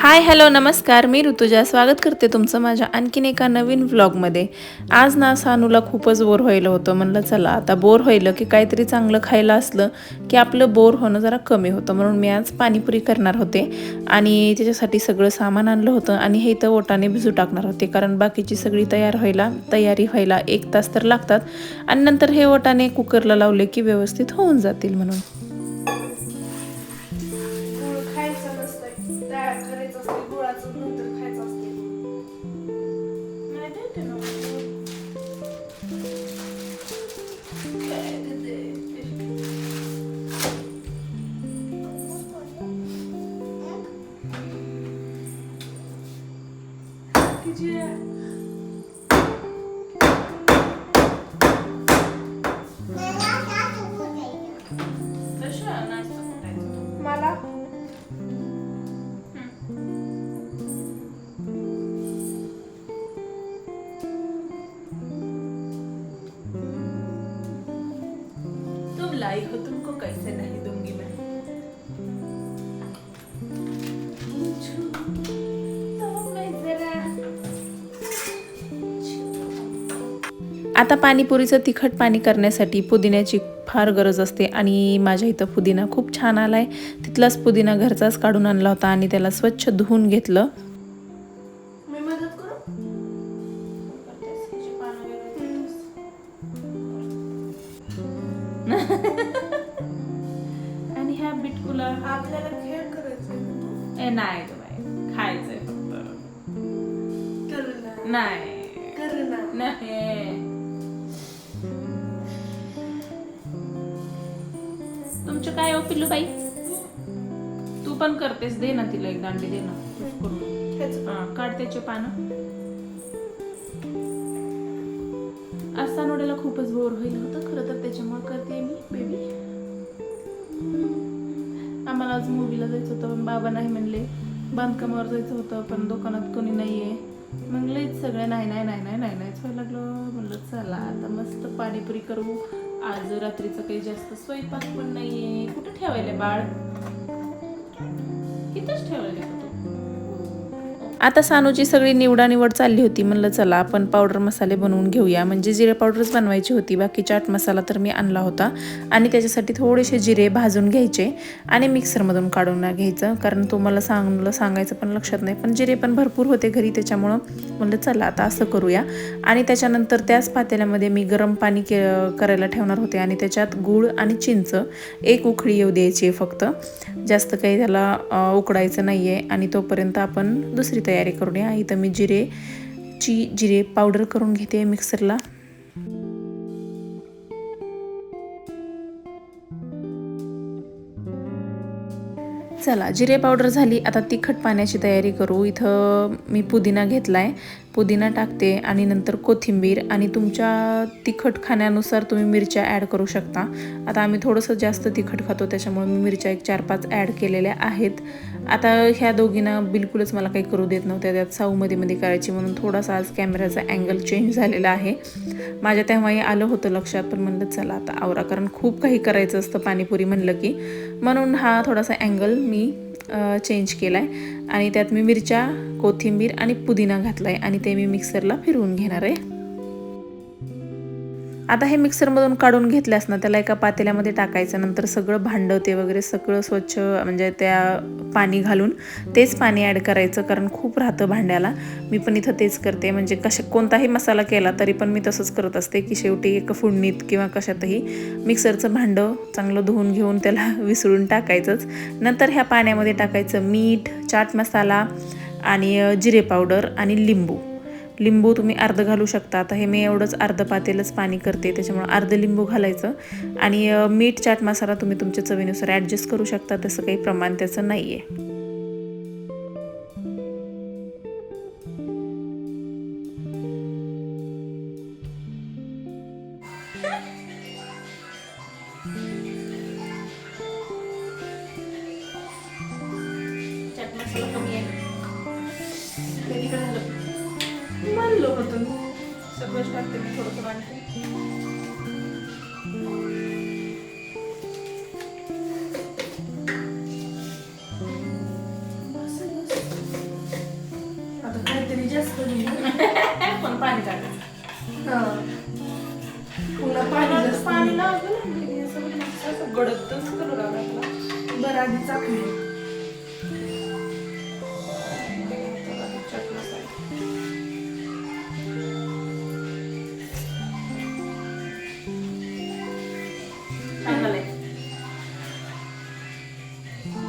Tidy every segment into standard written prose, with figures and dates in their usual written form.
Hi hello नमस्कार, मी ऋतुजा स्वागत करते तुमचं माझ्या आणखीन एका नवीन व्लॉगमध्ये. आज ना सानूला खूपच बोर व्हायला होतं. म्हणलं चला आता बोर व्हायलं की काहीतरी चांगलं खायला असलं की आपलं बोर होणं जरा कमी होतं. म्हणून मी आज पाणीपुरी करणार होते आणि त्याच्यासाठी सगळं सामान आणलं होतं आणि हे इथं वाटाणे भिजू टाकणार होते, कारण बाकीची सगळी तयारी व्हायला 1 तास तर लागतात आणि नंतर हे वाटाणे कुकरला लावले की व्यवस्थित होऊन जातील म्हणून. मला तुम लाई हो, तुमको कैसे नहीं दूंगी मैं. आता पाणीपुरीचं तिखट पाणी करण्यासाठी पुदिन्याची फार गरज असते आणि माझ्या इथं पुदिना खूप छान आलाय. तिथलाच पुदिना घरचाच काढून आणला होता आणि त्याला स्वच्छ धुवून घेतलं. मी मदत करू? आणि ह्या बिटकुला आपल्याला खेळ करायचा नाही ग बाई, खायचंय फक्त. नाही नाही, तुमचं काय हो पिल्लू बाई, तू पण करतेस, दे ना तिला एक दांडी, दे ना काढ त्याचे पानं. आज नोड्याला खूपच बोर होईल होतं खरं तर, त्याच्यामुळे करते मी बेबी. आम्हाला आज मूवीला जायचं होतं पण बाबा नाही म्हणले. बांधकामावर जायचं होतं पण दुकानात कोणी नाहीये. मग लईच सगळं नाही नाही नाही नाही नाही नाहीच व्हायला लागलं. म्हणलं चला आता मस्त पाणीपुरी करू. आज रात्रीचं काही जास्त स्वयंपाक पण नाहीये. कुठं ठेवायला बाळ, इथंच ठेवायला का तू. आता सानूची सगळी निवड चालली होती. म्हणलं चला आपण पावडर मसाले बनवून घेऊया, म्हणजे जिरे पावडरच बनवायची होती. बाकी चाट मसाला तर मी आणला होता आणि त्याच्यासाठी थोडेसे जिरे भाजून घ्यायचे आणि मिक्सरमधून काढून घ्यायचं, कारण तुम्हाला सांगायचं पण लक्षात नाही, पण जिरे पण भरपूर होते घरी त्याच्यामुळं म्हणलं चला आता असं करूया. आणि त्याच्यानंतर त्याच पातेल्यामध्ये मी गरम पाणी करायला ठेवणार होते आणि त्याच्यात गूळ आणि चिंच 1 उकळी येऊ द्यायची फक्त, जास्त काही त्याला उकडायचं नाही आहे. आणि तोपर्यंत आपण दुसरी तयारी करूया. इथं मी जिरे पावडर करून घेते मिक्सरला. चला जिरे पावडर झाली, आता तिखट पाण्याची तयारी करू. इथं मी पुदिना घेतलाय, पुदिना टाकते आणि नंतर कोथिंबीर, आणि तुमच्या तिखट खाण्यानुसार तुम्ही मिरच्या ॲड करू शकता. आता आम्ही थोडंसं जास्त तिखट खातो त्याच्यामुळे मी मिरच्या 1-4-5 ॲड केलेल्या आहेत. आता ह्या दोघींना बिलकुलच मला काही करू देत नव्हत्या, त्यात साऊमध्ये करायची म्हणून थोडासा आज कॅमेराचा अँगल चेंज झालेला आहे. माझ्या तेव्हाही आलं होतं लक्षात, पण म्हणलं चला आता आवरा, कारण खूप काही करायचं असतं पाणीपुरी म्हणलं की, म्हणून हा थोडासा अँगल मी चेंज केला आहे. आणि त्यात मी मिरच्या, कोथिंबीर आणि पुदिना घातला आहे आणि ते मी मिक्सरला फिरवून घेणार आहे. आता हे मिक्सरमधून काढून घेतल्यास ना त्याला एका पातेल्यामध्ये टाकायचं. नंतर सगळं भांडं ते वगैरे सगळं स्वच्छ, म्हणजे त्या पाणी घालून तेच पाणी ॲड करायचं, कारण खूप राहतं भांड्याला. मी पण इथं तेच करते, म्हणजे कोणताही मसाला केला तरी पण मी तसंच करत असते की शेवटी एक फोडणीत किंवा कशातही मिक्सरचं भांडं चांगलं धुवून घेऊन त्याला विसळून टाकायचंच. नंतर ह्या पाण्यामध्ये टाकायचं मीठ, चाट मसाला आणि जिरे पावडर आणि लिंबू तुम्ही अर्ध घालू शकता. आता हे मी एवढंच अर्ध पातेलच पाणी करते त्याच्यामुळे अर्ध लिंबू घालायचं. आणि मीठ, चाट मसाला तुम्ही तुमच्या चवीनुसार ॲडजस्ट करू शकता, तसं काही प्रमाण त्याचं नाही आहे. चाट मसाला कमी आहे म्हणलं होतं मी, सगळंच टाकते मी थोडंसं आणखी. पाणी टाकायचं. पुन्हा पाणी पाणी लागलं म्हणजे असं गडतच करू लागला. बरं आधी चाकली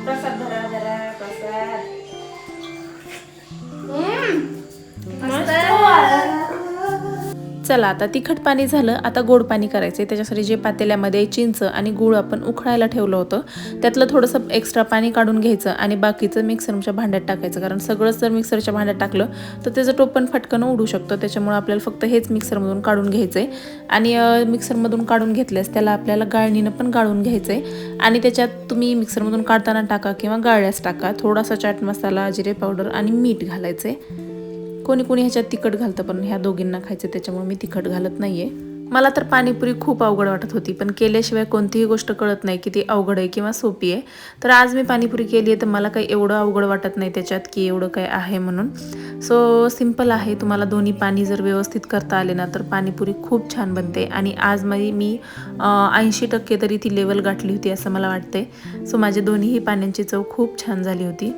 प्रसाद धरा धरा प्रसाद. चला आता तिखट पाणी झालं, आता गोड पाणी करायचं. त्याच्यासाठी जे पातेल्यामध्ये चिंच आणि गूळ आपण उकळायला ठेवलं होतं त्यातलं थोडंसं एक्स्ट्रा पाणी काढून घ्यायचं आणि बाकीचं मिक्सरच्या भांड्यात टाकायचं. कारण सगळंच जर मिक्सरच्या भांड्यात टाकलं तर त्याचं टोपण फटकन उडू शकतं. त्याच्यामुळे आपल्याला फक्त हेच मिक्सरमधून काढून घ्यायचं आहे. आणि मिक्सरमधून काढून घेतल्यास त्याला आपल्याला गाळणीनं पण गाळून घ्यायचं आहे. आणि त्याच्यात तुम्ही मिक्सरमधून काढताना टाका किंवा गाळल्यास टाका, थोडासा चाट मसाला, जिरे पावडर आणि मीठ घालायचं आहे. कोणी कोणी ह्याच्यात तिखट घालतं, पण ह्या दोघींना खायचं त्याच्यामुळे मी तिखट घालत नाहीये. मला तर पाणीपुरी खूप अवघड वाटत होती, पण केल्याशिवाय कोणतीही गोष्ट कळत नाही की ती अवघड आहे किंवा सोपी आहे. तर आज मी पाणीपुरी केली आहे तर मला काही एवढं अवघड वाटत नाही त्याच्यात की एवढं काय आहे म्हणून. सो सिम्पल आहे. तुम्हाला दोन्ही पाणी जर व्यवस्थित करता आले ना तर पाणीपुरी खूप छान बनते. आणि आज मी 80% तरी ती लेवल गाठली होती असं मला वाटते. सो माझे दोन्हीही पाण्यांची चव खूप छान झाली होती.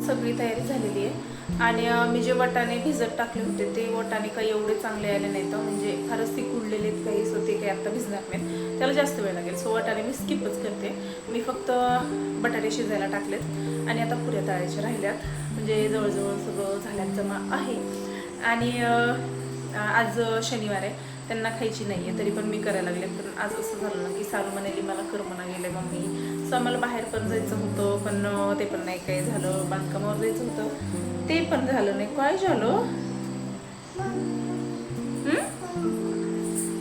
सगळी तयारी झालेली आहे. आणि मी जे वाटाणे भिजत टाकले होते ते वाटाणे काही एवढे चांगले आले नाहीत, म्हणजे फारच ती कुडलेले आहेत काही. सो ते काही आत्ता भिजणार नाहीत, त्याला जास्त वेळ लागेल. सो वाटाणे मी स्किपच करते. मी फक्त बटाटे शिजायला टाकलेत आणि आता पुऱ्या तळायच्या राहिल्यात. म्हणजे जवळजवळ सगळं झाल्याचं आहे. आणि आज शनिवार आहे, त्यांना खायची नाही आहे तरी पण मी करायला लागले. पण आज असं झालं ना की सारू म्हणाली मला कर म्हणा गेले मम्मी. सो आम्हाला बाहेर पण जायचं होतं, पण ते पण नाही काही झालं. बांधकामावर जायचं होतं ते पण झालं नाही. काय झालं?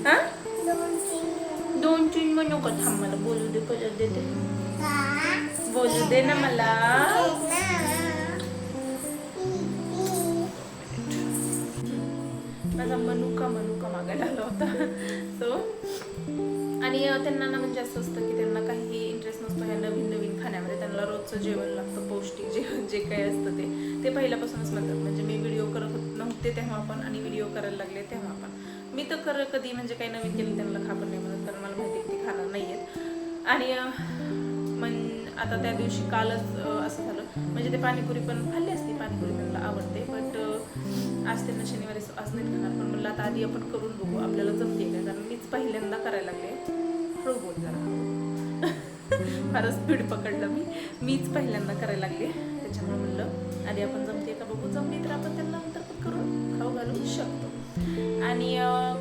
हां 2-3 म्हणू का? थांब मला बोलू दे, परत देते. बोलू दे ना मला. माझा मनुका मागायला आला होता. सो आणि त्यांना ना म्हणजे असं असतं की त्यांना काही इंटरेस्ट नसतो ह्या नवीन नवीन खाण्यामध्ये. त्यांना रोजचं जेवण लागतं, पौष्टिक जेवण जे काही असतं ते पहिल्यापासूनच म्हणतात. म्हणजे मी व्हिडिओ करत नव्हते तेव्हा पण आणि व्हिडिओ करायला लागले तेव्हा पण मी तर कधी म्हणजे काही नवीन केलं त्यांना खा पण नाही म्हणत, कारण मला माहिती की ते खाणार नाही आहेत. आणि आता त्या दिवशी कालच असं झालं, म्हणजे ते पाणीपुरी पण खाल्ली असती, पाणीपुरी त्यांना आवडते. बट आज त्यांना शनिवारी आज नाही खाणार. पण म्हणलं आता आधी आपण करून बघू आपल्याला जमते का, कारण मीच पहिल्यांदा करायला लागले. हळू बोल जरा, फारच स्पीड पकडलं मीच पहिल्यांदा करायला लागले. त्याच्यामुळे म्हणलं आधी आपण जमते का बघू. जमली तर आपण त्यांना नंतर पण करून खाऊ घालू शकतो. आणि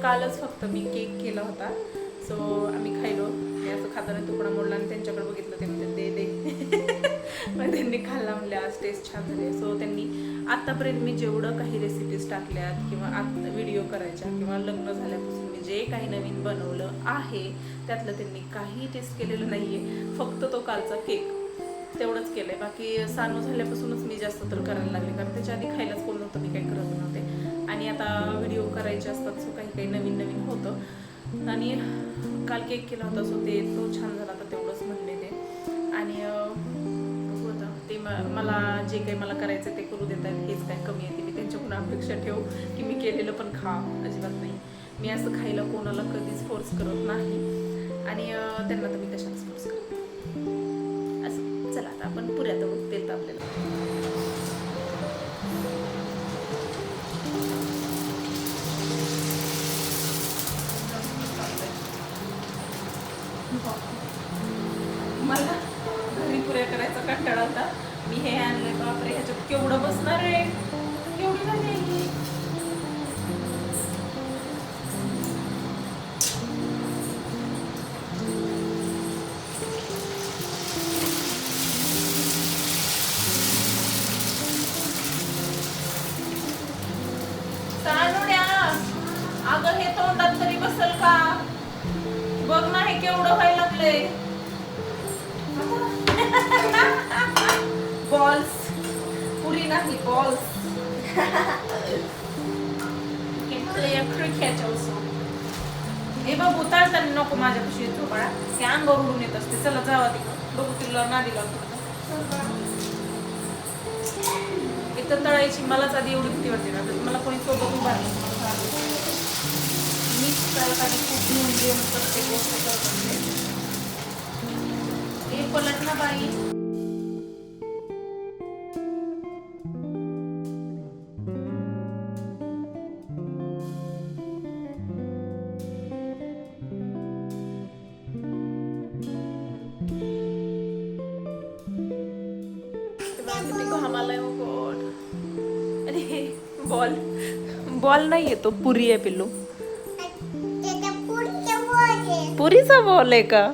कालच फक्त मी केक केला होता. सो आम्ही खायलो. मी असं खाताना तुकडा मोडला आणि त्यांच्याकडे बघितलं, ते म्हणते दे मग त्यांनी खाल्ला. म्हणले आज टेस्ट छान झाले. सो त्यांनी आत्तापर्यंत मी जेवढं काही रेसिपीज टाकल्यात किंवा आत्ता व्हिडिओ करायच्या किंवा लग्न झाल्यापासून मी जे काही नवीन बनवलं आहे त्यातलं त्यांनी काही टेस्ट केलेलं नाही आहे. फक्त तो कालचा केक तेवढंच केलं आहे. बाकी सानू झाल्यापासूनच मी जास्त तर करायला लागले, कारण त्याच्या आधी खायलाच कोण नव्हतं, मी काही करत नव्हते. आणि आता व्हिडिओ करायचे असतात, सो काही नवीन होतं. आणि काल केक केला होता, सो तो छान झाला होता तेवढंच म्हणले ते. आणि होतं ते मला जे काही मला करायचं ते करू देत आहेत, हेच काय कमी येते. मी त्यांच्याकडून अपेक्षा ठेवू की मी केलेलं पण खा, अजिबात नाही. मी असं खायला कोणाला कधीच फोर्स करत नाही आणि त्यांना तर मी कशालाच फोर्स करते असं. चला आता आपण पुऱ्या तर तेल तापलेलं. मला घरी पुऱ्या करायचा कंटाळा होता. मी हे आणले, बापरे ह्याच्यात केवढं बसणार आहे, केवढी झाली. अगं हे तोंडात तरी बसल का बघ ना, हे केवढं व्हायला लागलंय. बॉल्स, पुरी नाही balls. Can play a cricket also. हे बाबू ताळताना नको माझ्यापाशी येतो बाळा. ते अंगावर उडून येत असते. चला जावा तिकडं. बघू तिला नादी लावतो. एक तर तळायची मलाच आधी एवढी भीती वाटते ना, तर मला कोणी सोबत उभा नाही. मीच ताळताना खूप घेऊन प्रत्येक गोष्ट करत असते. हे पलट ना बाई. बॉल बॉल नाही येतो, पुरी आहे पिल्लू. पुरीचा बॉल आहे का?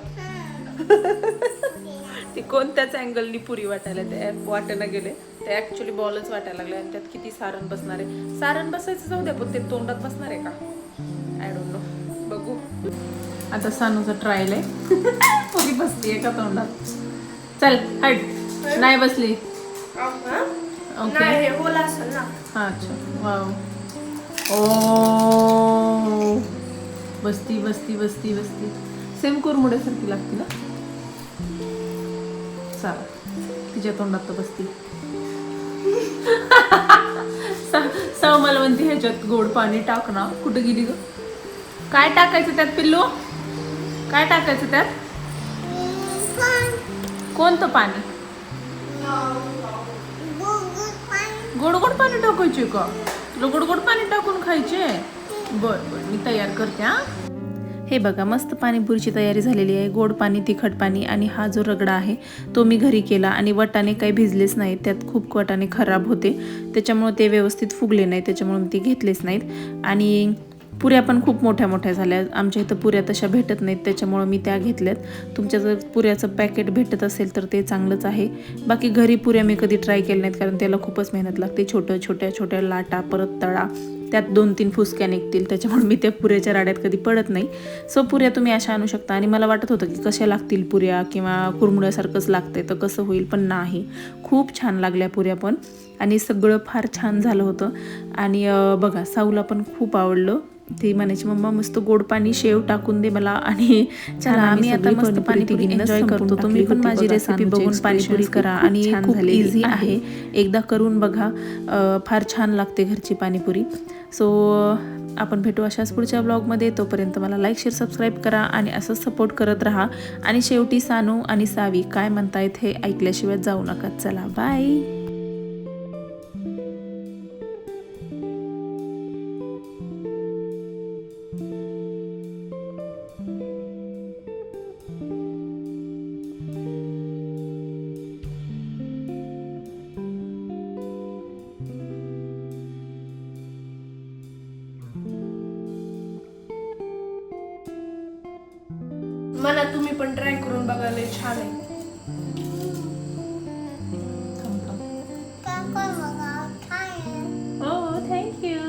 ती कोणत्याच अँगलनी पुरी वाटायला ते वाटायला गेले. ते ऍक्च्युली बॉलच वाटायला लागले आणि त्यात किती सारण बसणार आहे. सारण बसायचं जाऊ द्या, पण ते तोंडात बसणार आहे का? I don't know. बघू. आता सानूचा ट्रायल आहे. पुरी बसतीये का तोंडात? चल हट. नाही बसली. ओके. अच्छा. वाव. ओ बसती बसती बसती बसती. सेम कुरमुड्यासारखी लागते ना. चला तिच्या तोंडात तर बसती. सव मला म्हणते ह्याच्यात गोड पाणी टाक ना. कुठे गेली ग? काय टाकायचं त्यात पिल्लू? काय टाकायचं त्यात? कोणतं पाणी? गोड गोड पाणी टाकायचे का? तुला गोड गोड पाणी टाकून खायचे? बर बर मी तयार करते. हा हे बघा मस्त पाणीपुरीची तयारी झालेली आहे. गोड पाणी, तिखट पाणी आणि हा जो रगडा आहे तो मी घरी केला. आणि वाटाणे काही भिजलेच नाहीत. त्यात खूप वाटाणे खराब होते, त्याच्यामुळे ते व्यवस्थित फुगले नाही, त्याच्यामुळे मी ते घेतलेच नाहीत. आणि पुऱ्या पण खूप मोठ्या मोठ्या झाल्या. आमच्या इथं पुऱ्या तशा भेटत नाहीत, त्याच्यामुळं मी त्या घेतल्यात. तुमच्या जर पुऱ्याचं पॅकेट भेटत असेल तर ते चांगलंच आहे. बाकी घरी पुऱ्या मी कधी ट्राय केल्या नाहीत, कारण त्याला खूपच मेहनत लागते. छोट्या छोट्या लाटा, परत तळा, त्यात 2-3 फुसक्या निघतील, त्याच्यामुळे मी त्या पुऱ्याच्या राड्यात कधी पडत नाही. सो पुऱ्या तुम्ही अशा आणू शकता. आणि मला वाटत होतं की कशा लागतील पुऱ्या, किंवा कुरमुड्यासारखंच लागते तर कसं होईल, पण नाही, खूप छान लागल्या पुऱ्या पण. आणि सगळं फार छान झालं होतं. आणि बघा साऊला पण खूप आवडलं. ती म्हणायची मम्मा मस्त गोड पाणी शेव टाकून दे मला. आणि चला आम्ही आता मस्त पाणीपुरी एन्जॉय करतो. तुम्ही पण माझी रेसिपी बघून पाणीपुरी करा. आणि खूप इझी आहे, एकदा करून बघा. फार छान लागते घरची पाणीपुरी. सो आपण भेटू अशाच पुढच्या ब्लॉगमध्ये. तोपर्यंत मला लाईक, शेअर, सबस्क्राईब करा आणि असंच सपोर्ट करत राहा. आणि शेवटी सानू आणि सावी काय म्हणतायत हे ऐकल्याशिवाय जाऊ नका. चला बाय. मला तुम्ही पण ट्राय करून बघायला छान आहे. थँक्यू.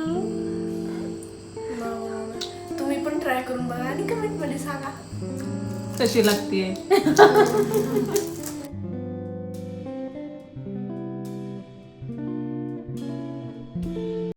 तुम्ही पण ट्राय करून बघा आणि कमेंट मध्ये सांगा कशी लागते.